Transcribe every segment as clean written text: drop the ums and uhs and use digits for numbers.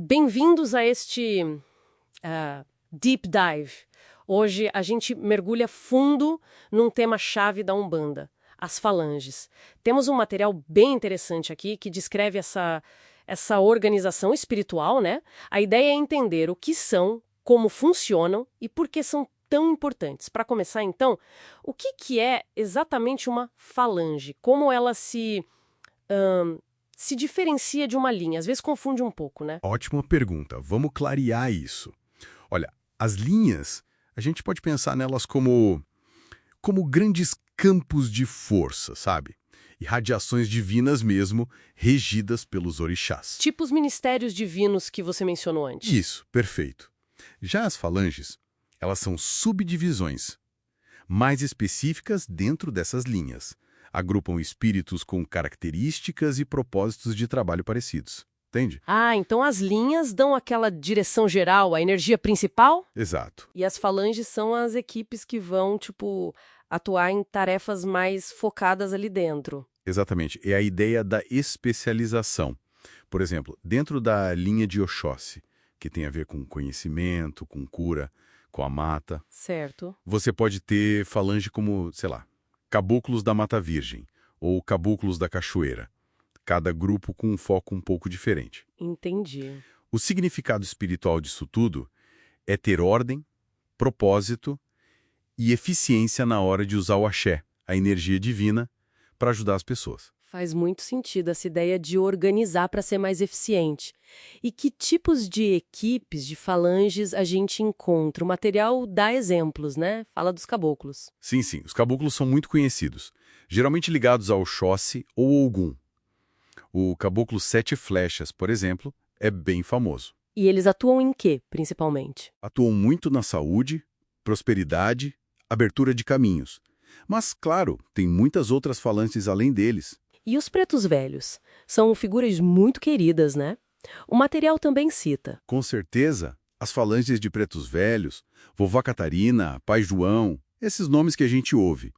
Bem-vindos a este Deep Dive. Hoje a gente mergulha fundo num tema-chave da Umbanda, as falanges. Temos um material bem interessante aqui que descreve essa organização espiritual, né? A ideia é entender o que são, como funcionam e por que são tão importantes. Para começar, então, o que é exatamente uma falange? Como ela se diferencia de uma linha? Às vezes confunde um pouco, né? Ótima pergunta. Vamos clarear isso. Olha, as linhas, a gente pode pensar nelas como grandes campos de força, sabe? E radiações divinas mesmo, regidas pelos orixás. Tipo os ministérios divinos que você mencionou antes. Isso, perfeito. Já as falanges, elas são subdivisões, mais específicas dentro dessas linhas. Agrupam espíritos com características e propósitos de trabalho parecidos. Entende? Ah, então as linhas dão aquela direção geral, a energia principal? Exato. E as falanges são as equipes que vão, atuar em tarefas mais focadas ali dentro. Exatamente. É a ideia da especialização. Por exemplo, dentro da linha de Oxóssi, que tem a ver com conhecimento, com cura, com a mata, Certo. você pode ter falange como, sei lá, caboclos da Mata Virgem ou caboclos da Cachoeira. Cada grupo com um foco um pouco diferente. Entendi. O significado espiritual disso tudo é ter ordem, propósito e eficiência na hora de usar o axé, a energia divina, para ajudar as pessoas. Faz muito sentido essa ideia de organizar para ser mais eficiente. E que tipos de equipes, de falanges, a gente encontra? O material dá exemplos, né? Fala dos caboclos. Sim, sim, os caboclos são muito conhecidos, geralmente ligados ao Oxóssi ou Ogum. O caboclo Sete Flechas, por exemplo, é bem famoso. E eles atuam em quê, principalmente? Atuam muito na saúde, prosperidade, abertura de caminhos. Mas, claro, tem muitas outras falanges além deles. E os pretos velhos? São figuras muito queridas, né? O material também cita. Com certeza, as falanges de pretos velhos, Vovó Catarina, Pai João, esses nomes que a gente ouve.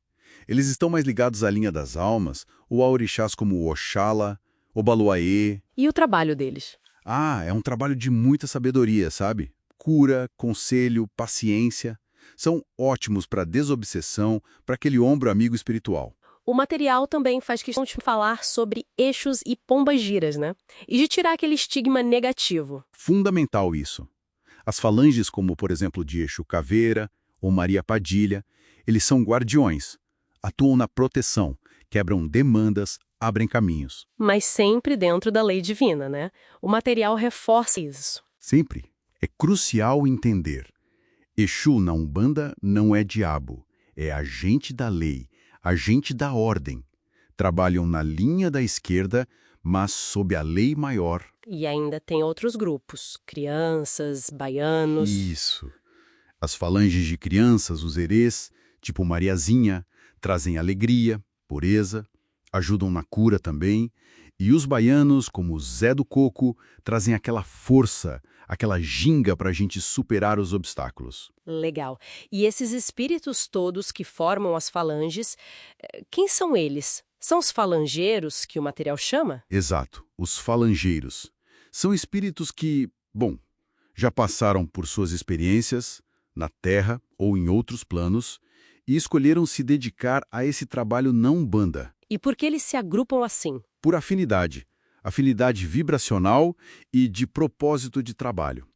Eles estão mais ligados à linha das almas ou a orixás como o Oxala, Obaloaê. E o trabalho deles? Ah, é um trabalho de muita sabedoria, sabe? Cura, conselho, paciência. São ótimos para desobsessão, para aquele ombro amigo espiritual. O material também faz questão de falar sobre eixos e pombagiras, né? E de tirar aquele estigma negativo. Fundamental isso. As falanges como, por exemplo, de Exu Caveira ou Maria Padilha, eles são guardiões. Atuam na proteção, quebram demandas, abrem caminhos. Mas sempre dentro da lei divina, né? O material reforça isso. Sempre. É crucial entender. Exu na Umbanda não é diabo, é agente da lei, agente da ordem. Trabalham na linha da esquerda, mas sob a lei maior. E ainda tem outros grupos, crianças, baianos. Isso. As falanges de crianças, os herês, tipo Mariazinha, trazem alegria, pureza, ajudam na cura também. E os baianos, como Zé do Coco, trazem aquela força, aquela ginga para a gente superar os obstáculos. Legal. E esses espíritos todos que formam as falanges, quem são eles? São os falangeiros que o material chama? Exato, os falangeiros. São espíritos que, bom, já passaram por suas experiências, na Terra ou em outros planos, e escolheram se dedicar a esse trabalho na Umbanda. E por que eles se agrupam assim? Por afinidade vibracional e de propósito de trabalho.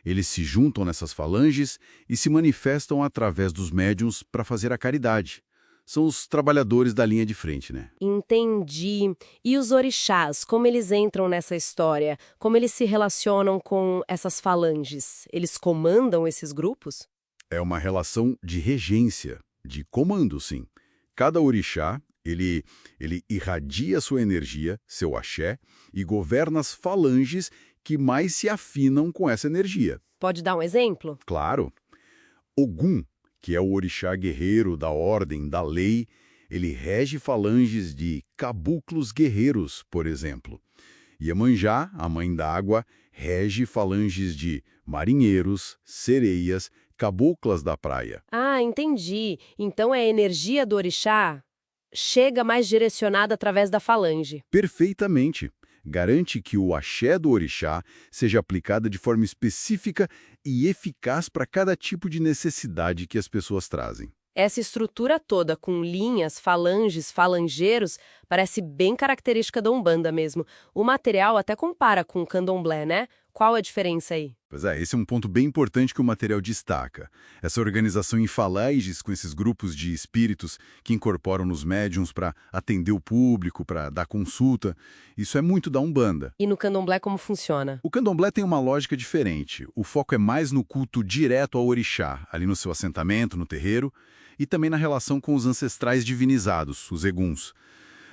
Eles se juntam nessas falanges e se manifestam através dos médiuns para fazer a caridade. São os trabalhadores da linha de frente, né? Entendi. E os orixás, como eles entram nessa história? Como eles se relacionam com essas falanges? Eles comandam esses grupos? É uma relação de regência, de comando, sim. Cada orixá, ele irradia sua energia, seu axé, e governa as falanges que mais se afinam com essa energia. Pode dar um exemplo? Claro. Ogum, que é o orixá guerreiro da ordem, da lei, ele rege falanges de caboclos guerreiros, por exemplo. Iemanjá, a mãe d'água, rege falanges de marinheiros, sereias, caboclas da praia. Ah, entendi. Então é a energia do orixá chega mais direcionada através da falange. Perfeitamente. garante que o axé do orixá seja aplicada de forma específica e eficaz para cada tipo de necessidade que as pessoas trazem. Essa estrutura toda, com linhas, falanges, falangeiros, parece bem característica da Umbanda mesmo. O material até compara com o candomblé, né? Qual a diferença aí? Pois é, esse é um ponto bem importante que o material destaca. Essa organização em falanges com esses grupos de espíritos que incorporam nos médiuns para atender o público, para dar consulta, isso é muito da Umbanda. E no candomblé como funciona? O candomblé tem uma lógica diferente. O foco é mais no culto direto ao orixá, ali no seu assentamento, no terreiro, e também na relação com os ancestrais divinizados, os eguns.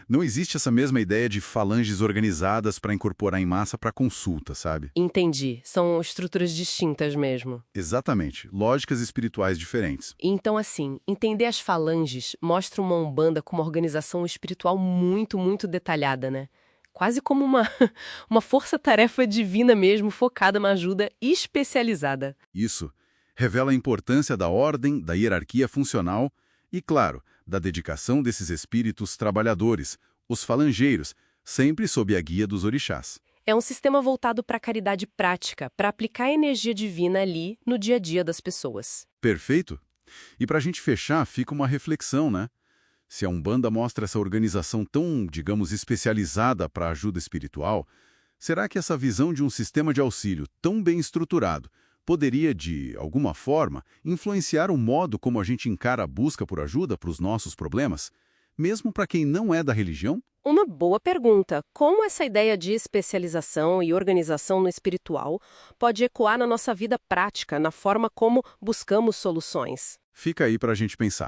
Não existe essa mesma ideia de falanges organizadas para incorporar em massa para consulta, sabe? Entendi. São estruturas distintas mesmo. Exatamente. Lógicas espirituais diferentes. Então, assim, entender as falanges mostra uma Umbanda com uma organização espiritual muito, muito detalhada, né? Quase como uma força-tarefa divina mesmo, focada numa ajuda especializada. Isso revela a importância da ordem, da hierarquia funcional e, claro, da dedicação desses espíritos trabalhadores, os falangeiros, sempre sob a guia dos orixás. É um sistema voltado para a caridade prática, para aplicar a energia divina ali no dia a dia das pessoas. Perfeito? E para a gente fechar, fica uma reflexão, né? Se a Umbanda mostra essa organização tão, digamos, especializada para a ajuda espiritual, será que essa visão de um sistema de auxílio tão bem estruturado poderia, de alguma forma, influenciar o modo como a gente encara a busca por ajuda para os nossos problemas, mesmo para quem não é da religião? Uma boa pergunta. Como essa ideia de especialização e organização no espiritual pode ecoar na nossa vida prática, na forma como buscamos soluções? Fica aí para a gente pensar.